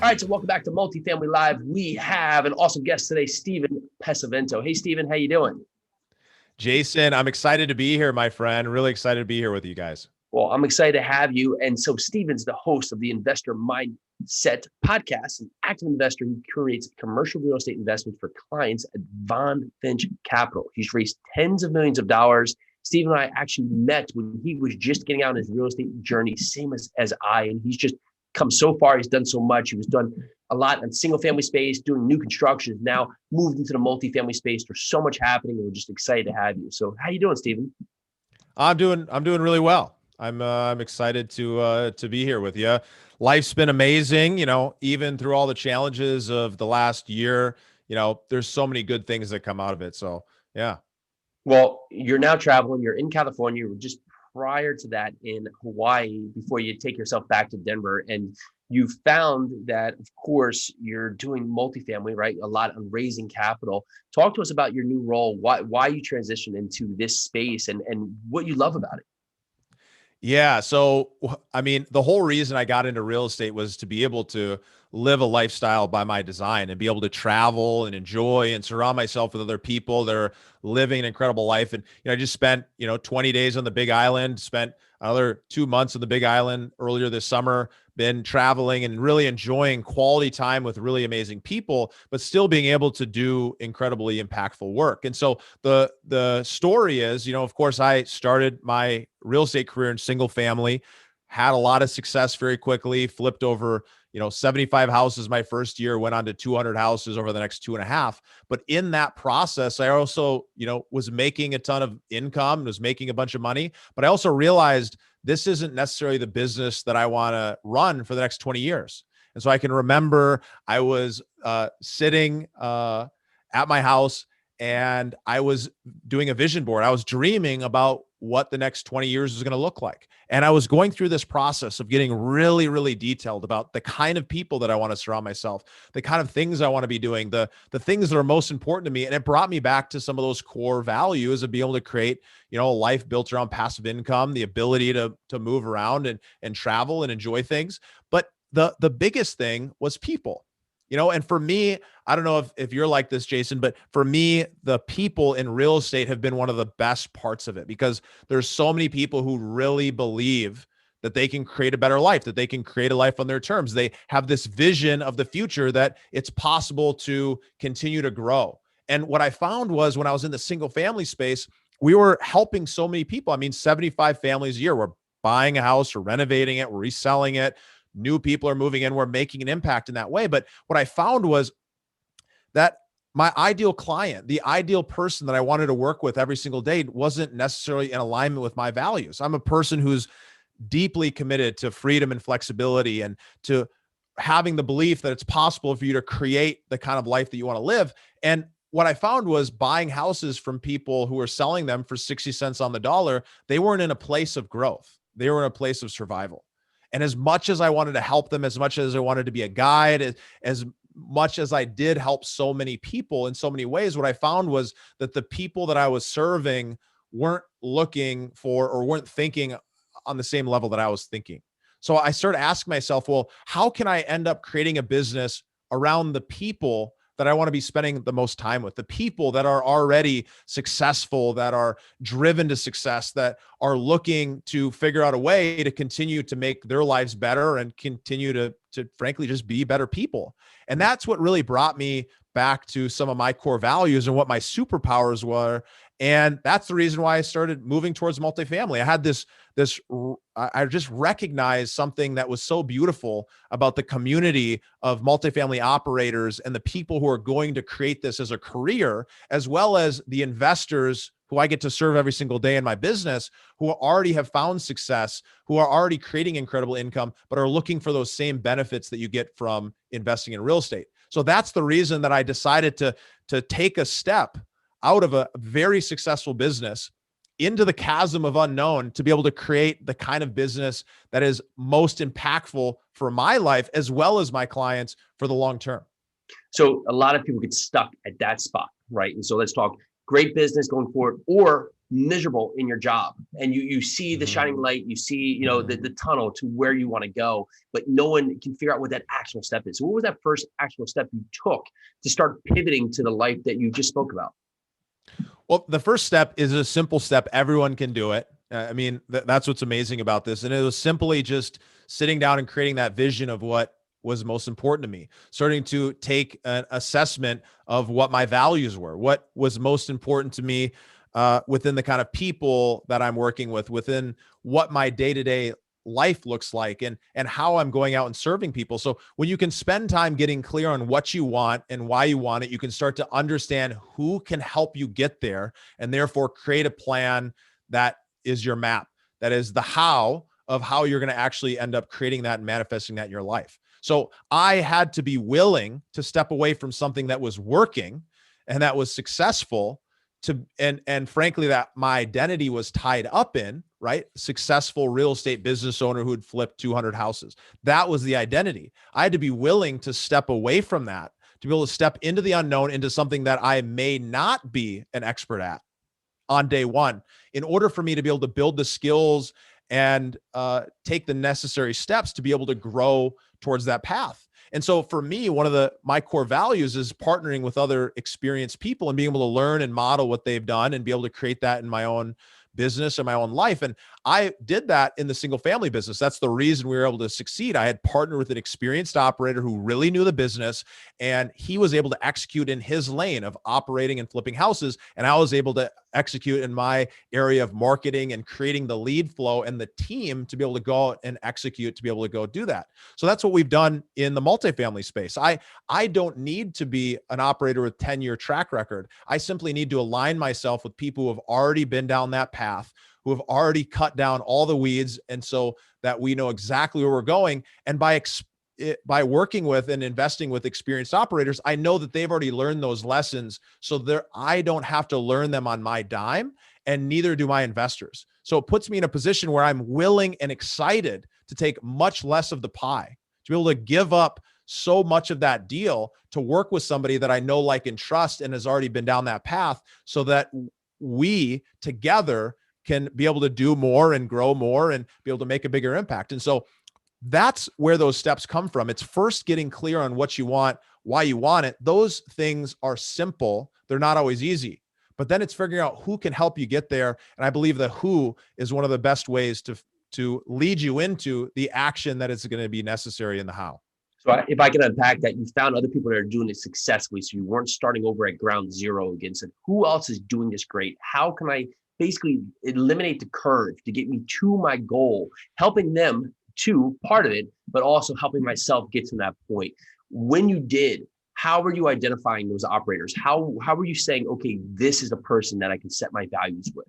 All right, so welcome back to Multifamily Live. We have an awesome guest today, Steven Pesavento. Hey, Steven, how you doing? Jason, I'm excited to be here, my friend. Really excited to be here with you guys. Well, I'm excited to have you. And so Steven's the host of the Investor Mindset podcast, an active investor who curates commercial real estate investments for clients at Finch Capital. He's raised tens of millions of dollars. Steven and I actually met when he was just getting out on his real estate journey, same as I, and he's just come so far. He's done so much. He was done a lot in single family space, doing new construction, now moved into the multifamily space. There's so much happening, and we're just excited to have you. So how you doing, Steven? I'm doing really well. I'm excited to be here with you. Life's been amazing, even through all the challenges of the last year, there's so many good things that come out of it. So, yeah. Well, you're now traveling. You're in California. You were just prior to that in Hawaii before you take yourself back to Denver. And you found that, of course, you're doing multifamily, right? A lot on raising capital. Talk to us about your new role, why you transitioned into this space and what you love about it. Yeah. So, I mean, the whole reason I got into real estate was to be able to live a lifestyle by my design and be able to travel and enjoy and surround myself with other people that are living an incredible life. And, I just spent, 20 days on the Big Island, spent another 2 months on the Big Island earlier this summer, been traveling and really enjoying quality time with really amazing people, but still being able to do incredibly impactful work. And so the story is, of course, I started my real estate career in single family, had a lot of success very quickly, flipped over 75 houses my first year, went on to 200 houses over the next 2.5. But in that process, I also, was making a ton of income, was making a bunch of money, but I also realized this isn't necessarily the business that I want to run for the next 20 years. And so I can remember I was sitting at my house and I was doing a vision board. I was dreaming about what the next 20 years is going to look like. And I was going through this process of getting really, really detailed about the kind of people that I want to surround myself, the kind of things I want to be doing, the things that are most important to me. And it brought me back to some of those core values of being able to create, a life built around passive income, the ability to move around and travel and enjoy things. But the biggest thing was people. And for me, I don't know if you're like this, Jason, but for me, the people in real estate have been one of the best parts of it because there's so many people who really believe that they can create a better life, that they can create a life on their terms. They have this vision of the future that it's possible to continue to grow. And what I found was when I was in the single family space, we were helping so many people. I mean, 75 families a year. We're buying a house, we're renovating it, we're reselling it. New people are moving in. We're making an impact in that way. But what I found was that my ideal client, the ideal person that I wanted to work with every single day wasn't necessarily in alignment with my values. I'm a person who's deeply committed to freedom and flexibility and to having the belief that it's possible for you to create the kind of life that you want to live. And what I found was buying houses from people who were selling them for 60 cents on the dollar, they weren't in a place of growth. They were in a place of survival. And as much as I wanted to help them, as much as I wanted to be a guide, as much as I did help so many people in so many ways, what I found was that the people that I was serving weren't looking for or weren't thinking on the same level that I was thinking. So I started asking myself, well, how can I end up creating a business around the people that I want to be spending the most time with, the people that are already successful, that are driven to success, that are looking to figure out a way to continue to make their lives better and continue to frankly just be better people. And that's what really brought me back to some of my core values and what my superpowers were. And that's the reason why I started moving towards multifamily. I just recognized something that was so beautiful about the community of multifamily operators and the people who are going to create this as a career, as well as the investors who I get to serve every single day in my business, who already have found success, who are already creating incredible income, but are looking for those same benefits that you get from investing in real estate. So that's the reason that I decided to take a step out of a very successful business into the chasm of unknown to be able to create the kind of business that is most impactful for my life as well as my clients for the long term. So a lot of people get stuck at that spot, right? And so let's talk great business going forward, or miserable in your job, and you see the shining light, you see, you know, the tunnel to where you want to go, but no one can figure out what that actionable step is. So what was that first actionable step you took to start pivoting to the life that you just spoke about? Well, the first step is a simple step. Everyone can do it. I mean, that's what's amazing about this. And it was simply just sitting down and creating that vision of what was most important to me, starting to take an assessment of what my values were, what was most important to me within the kind of people that I'm working with, within what my day-to-day life looks like, and how I'm going out and serving people. So when you can spend time getting clear on what you want and why you want it, you can start to understand who can help you get there, and therefore create a plan that is your map, that is the how of how you're going to actually end up creating that and manifesting that in your life. So I had to be willing to step away from something that was working and that was successful to, and frankly, that my identity was tied up in, right? Successful real estate business owner who had flipped 200 houses. That was the identity. I had to be willing to step away from that, to be able to step into the unknown, into something that I may not be an expert at on day one, in order for me to be able to build the skills and take the necessary steps to be able to grow towards that path. And so for me, one of my core values is partnering with other experienced people and being able to learn and model what they've done and be able to create that in my own business and my own life. And I did that in the single family business. That's the reason we were able to succeed. I had partnered with an experienced operator who really knew the business, and he was able to execute in his lane of operating and flipping houses. And I was able to execute in my area of marketing and creating the lead flow and the team to be able to go out and execute, to be able to go do that. So that's what we've done in the multifamily space. I don't need to be an operator with 10-year track record. I simply need to align myself with people who have already been down that path, who have already cut down all the weeds, and so that we know exactly where we're going. And by working with and investing with experienced operators, I know that they've already learned those lessons, so I don't have to learn them on my dime, and neither do my investors. So it puts me in a position where I'm willing and excited to take much less of the pie, to be able to give up so much of that deal to work with somebody that I know, like, and trust, and has already been down that path, so that we together can be able to do more and grow more and be able to make a bigger impact. And so that's where those steps come from. It's first getting clear on what you want, why you want it. Those things are simple. They're not always easy, but then it's figuring out who can help you get there. And I believe the who is one of the best ways to lead you into the action that is going to be necessary in the how. So if I can unpack that, you found other people that are doing it successfully. So you weren't starting over at ground zero again. So who else is doing this great? How can I basically eliminate the curve to get me to my goal, helping them to part of it, but also helping myself get to that point? When you did, how were you identifying those operators? How were you saying, okay, this is a person that I can set my values with?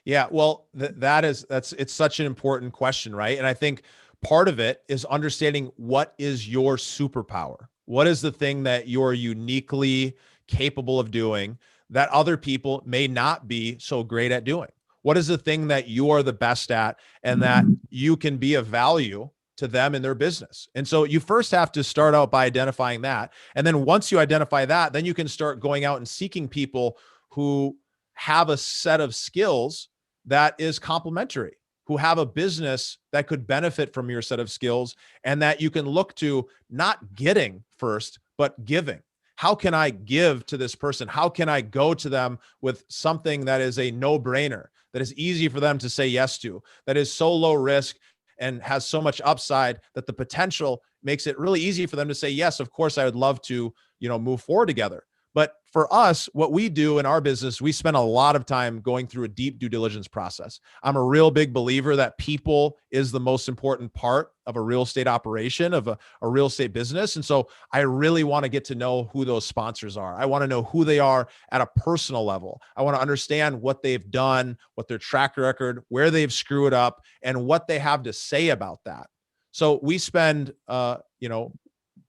Yeah, well, it's such an important question, right? And I think part of it is understanding what is your superpower. What is the thing that you're uniquely capable of doing that other people may not be so great at doing? What is the thing that you are the best at and that you can be of value to them in their business? And so you first have to start out by identifying that. And then once you identify that, then you can start going out and seeking people who have a set of skills that is complementary, who have a business that could benefit from your set of skills, and that you can look to, not getting first, but giving. How can I give to this person? How can I go to them with something that is a no-brainer, that is easy for them to say yes to, that is so low risk and has so much upside that the potential makes it really easy for them to say, yes, of course, I would love to, move forward together. But for us, what we do in our business, we spend a lot of time going through a deep due diligence process. I'm a real big believer that people is the most important part of a real estate operation, of a real estate business. And so I really want to get to know who those sponsors are. I want to know who they are at a personal level. I want to understand what they've done, what their track record, where they've screwed up, and what they have to say about that. So we spend,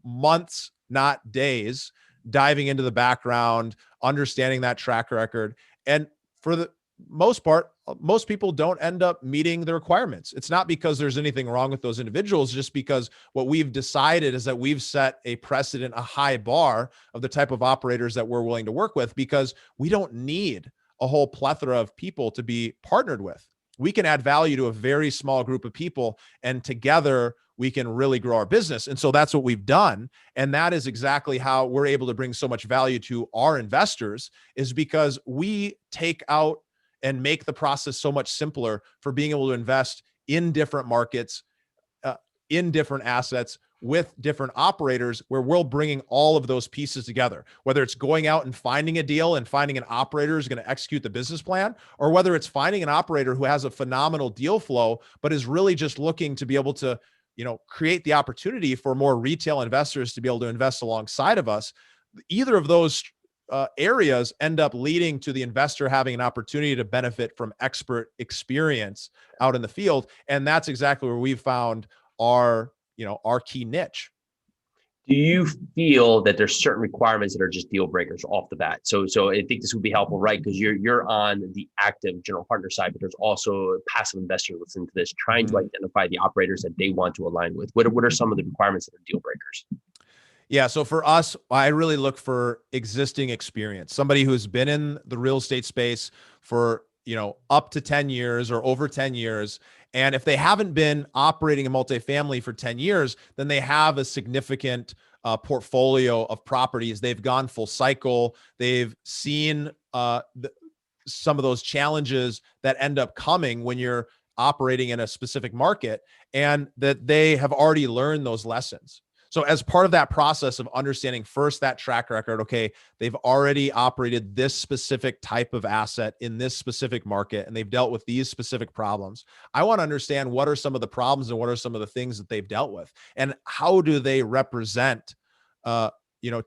months, not days, diving into the background, understanding that track record. And for the most part, most people don't end up meeting the requirements. It's not because there's anything wrong with those individuals, just because what we've decided is that we've set a precedent, a high bar of the type of operators that we're willing to work with, because we don't need a whole plethora of people to be partnered with. We can add value to a very small group of people, and together we can really grow our business. And so that's what we've done. And that is exactly how we're able to bring so much value to our investors, is because we take out and make the process so much simpler for being able to invest in different markets, in different assets with different operators, where we're bringing all of those pieces together, whether it's going out and finding a deal and finding an operator who's going to execute the business plan, or whether it's finding an operator who has a phenomenal deal flow, but is really just looking to be able to, create the opportunity for more retail investors to be able to invest alongside of us. Either of those areas end up leading to the investor having an opportunity to benefit from expert experience out in the field. And that's exactly where we've found our key niche. Do you feel that there's certain requirements that are just deal breakers off the bat? So I think this would be helpful, right? Because you're on the active general partner side, but there's also a passive investor listening to this, trying to identify the operators that they want to align with. What are some of the requirements that are deal breakers? Yeah. So for us, I really look for existing experience, somebody who's been in the real estate space for, up to 10 years or over 10 years. And if they haven't been operating in multifamily for 10 years, then they have a significant portfolio of properties. They've gone full cycle. They've seen some of those challenges that end up coming when you're operating in a specific market, and that they have already learned those lessons. So as part of that process of understanding first that track record, okay, they've already operated this specific type of asset in this specific market, and they've dealt with these specific problems. I want to understand what are some of the problems and what are some of the things that they've dealt with, and how do they represent,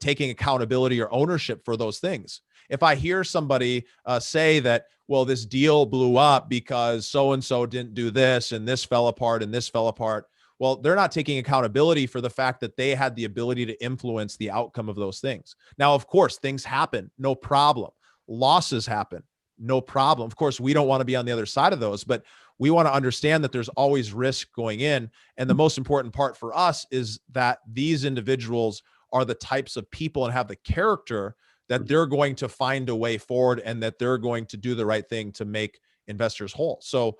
taking accountability or ownership for those things. If I hear somebody say that, well, this deal blew up because so-and-so didn't do this and this fell apart and this fell apart, well, they're not taking accountability for the fact that they had the ability to influence the outcome of those things. Now, of course, things happen, no problem. Losses happen, no problem. Of course, we don't want to be on the other side of those, but we want to understand that there's always risk going in. And the most important part for us is that these individuals are the types of people and have the character that they're going to find a way forward, and that they're going to do the right thing to make investors whole. So,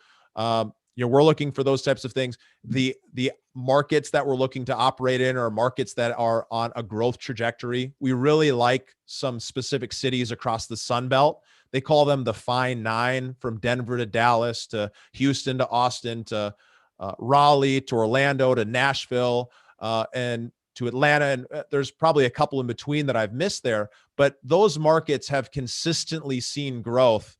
we're looking for those types of things. The markets that we're looking to operate in are markets that are on a growth trajectory. We really like some specific cities across the Sun Belt. They call them the Fine Nine, from Denver to Dallas to Houston to Austin to Raleigh to Orlando to Nashville and to Atlanta. And there's probably a couple in between that I've missed there. But those markets have consistently seen growth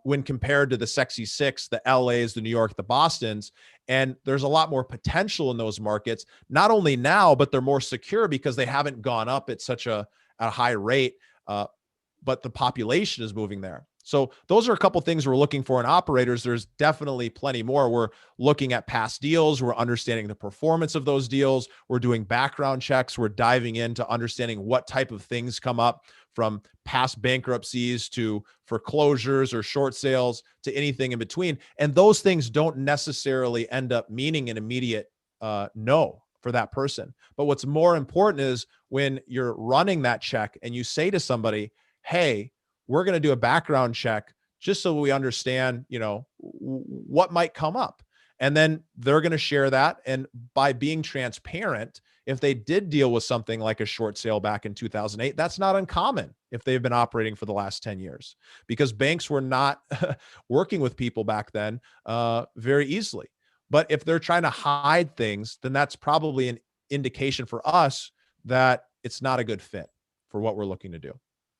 when compared to the Sexy Six, the LAs, the New York, the Bostons. And there's a lot more potential in those markets, not only now, but they're more secure because they haven't gone up at such a high rate, but the population is moving there. So those are a couple things we're looking for in operators. There's definitely plenty more. We're looking at past deals. We're understanding the performance of those deals. We're doing background checks. We're diving into understanding what type of things come up, from past bankruptcies to foreclosures or short sales to anything in between. And those things don't necessarily end up meaning an immediate no for that person. But what's more important is when you're running that check and you say to somebody, hey, we're going to do a background check just so we understand, what might come up. And then they're going to share that. And by being transparent, if they did deal with something like a short sale back in 2008, that's not uncommon if they've been operating for the last 10 years, because banks were not working with people back then very easily. But if they're trying to hide things, then that's probably an indication for us that it's not a good fit for what we're looking to do.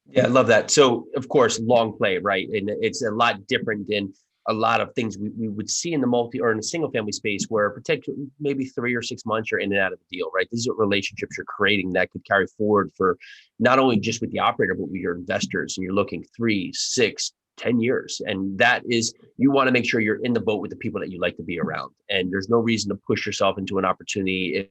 Yeah, I love that. So, of course, long play, right? And it's a lot different than a lot of things we would see in the multi or in the single family space, where particularly maybe 3 or 6 months you're in and out of the deal, right? These are relationships you're creating that could carry forward for not only just with the operator, but with your investors. And you're looking 3, 6, 10 years. And that is, you want to make sure you're in the boat with the people that you like to be around. And there's no reason to push yourself into an opportunity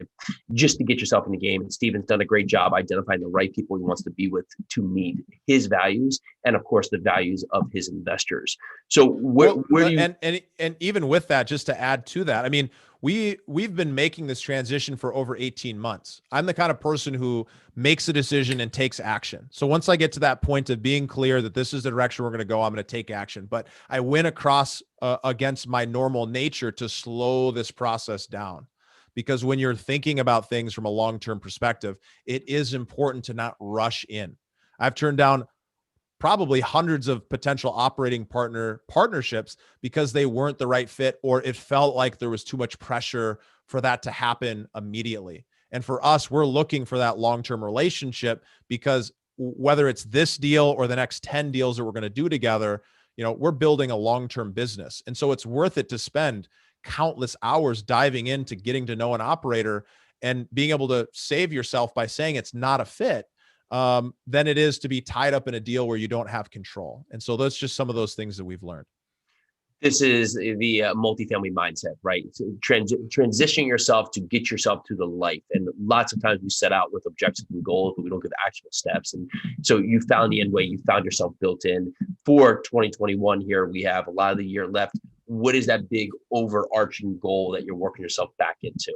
just to get yourself in the game. And Steven's done a great job identifying the right people he wants to be with to meet his values and, of course, the values of his investors. So where do you... And even with that, just to add to that, I mean, we've been making this transition for over 18 months. I'm the kind of person who makes a decision and takes action. So once I get to that point of being clear that this is the direction we're going to go, I'm going to take action. But I went across against my normal nature to slow this process down. Because when you're thinking about things from a long-term perspective, it is important to not rush in. I've turned down probably hundreds of potential operating partnerships because they weren't the right fit, or it felt like there was too much pressure for that to happen immediately. And for us, we're looking for that long-term relationship, because whether it's this deal or the next 10 deals that we're going to do together, we're building a long-term business. And so it's worth it to spend countless hours diving into getting to know an operator and being able to save yourself by saying it's not a fit, than it is to be tied up in a deal where you don't have control. And so that's just some of those things that we've learned. This is the multifamily mindset, right? So transitioning yourself to get yourself to the life. And lots of times we set out with objectives and goals, but we don't get the actual steps. And so you found the end way, you found yourself built in. For 2021 here, we have a lot of the year left. What is that big overarching goal that you're working yourself back into?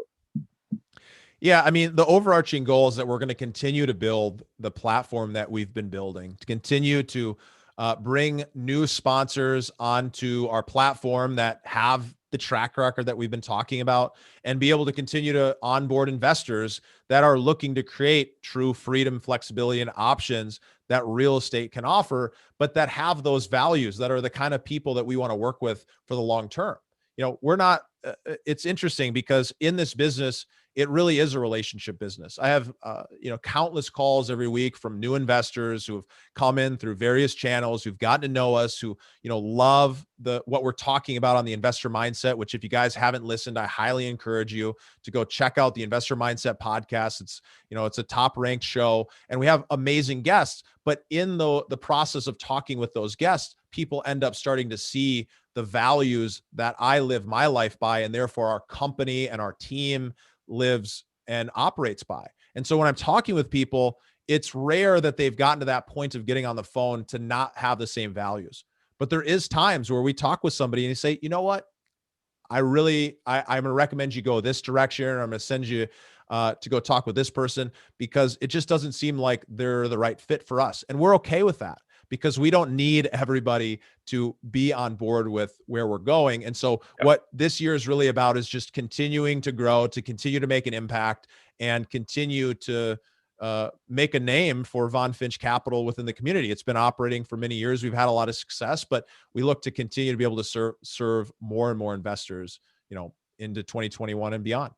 Yeah, I mean, the overarching goal is that we're going to continue to build the platform that we've been building, to continue to bring new sponsors onto our platform that have the track record that we've been talking about, and be able to continue to onboard investors that are looking to create true freedom, flexibility, and options that real estate can offer, but that have those values, that are the kind of people that we want to work with for the long term. We're not, it's interesting because in this business, it really is a relationship business. I have, countless calls every week from new investors who have come in through various channels, who've gotten to know us, who, love what we're talking about on the Investor Mindset, which if you guys haven't listened, I highly encourage you to go check out the Investor Mindset podcast. It's a top ranked show, and we have amazing guests, but in the process of talking with those guests, people end up starting to see the values that I live my life by, and therefore our company and our team lives and operates by. And so when I'm talking with people, it's rare that they've gotten to that point of getting on the phone to not have the same values. But there is times where we talk with somebody and you say, you know what? I'm going to recommend you go this direction, or I'm going to send you to go talk with this person, because it just doesn't seem like they're the right fit for us. And we're okay with that, because we don't need everybody to be on board with where we're going. And so what this year is really about is just continuing to grow, to continue to make an impact, and continue to make a name for Finch Capital within the community. It's been operating for many years. We've had a lot of success, but we look to continue to be able to serve more and more investors, into 2021 and beyond.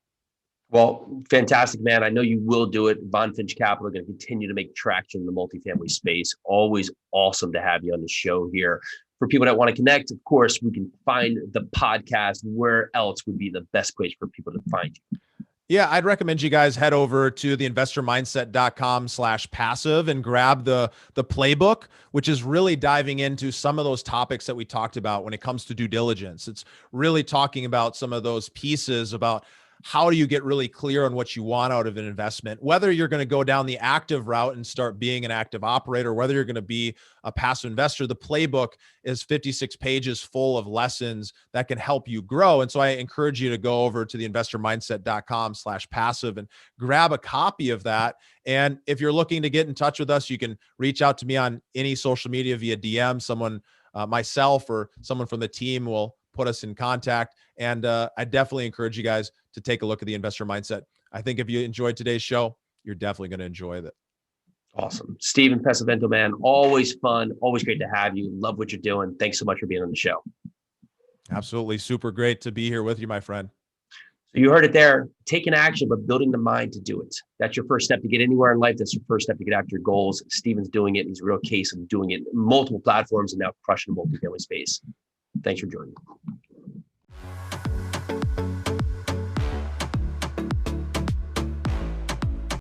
Well, fantastic, man. I know you will do it. Finch Capital are going to continue to make traction in the multifamily space. Always awesome to have you on the show here. For people that want to connect, of course, we can find the podcast. Where else would be the best place for people to find you? Yeah, I'd recommend you guys head over to the investormindset.com/passive and grab the playbook, which is really diving into some of those topics that we talked about when it comes to due diligence. It's really talking about some of those pieces about how do you get really clear on what you want out of an investment, whether you're going to go down the active route and start being an active operator, whether you're going to be a passive investor. The playbook is 56 pages full of lessons that can help you grow. And so I encourage you to go over to the investormindset.com/passive and grab a copy of that. And if you're looking to get in touch with us, you can reach out to me on any social media via DM. Someone, myself or someone from the team, will put us in contact. And I definitely encourage you guys to take a look at the Investor Mindset. I think if you enjoyed today's show, you're definitely going to enjoy it. Awesome. Steven Pesavento, man, always fun. Always great to have you. Love what you're doing. Thanks so much for being on the show. Absolutely. Super great to be here with you, my friend. So you heard it there. Taking action, but building the mind to do it. That's your first step to get anywhere in life. That's your first step to get after your goals. Steven's doing it. He's a real case of doing it in multiple platforms and now crushing the multifamily space. Thanks for joining me.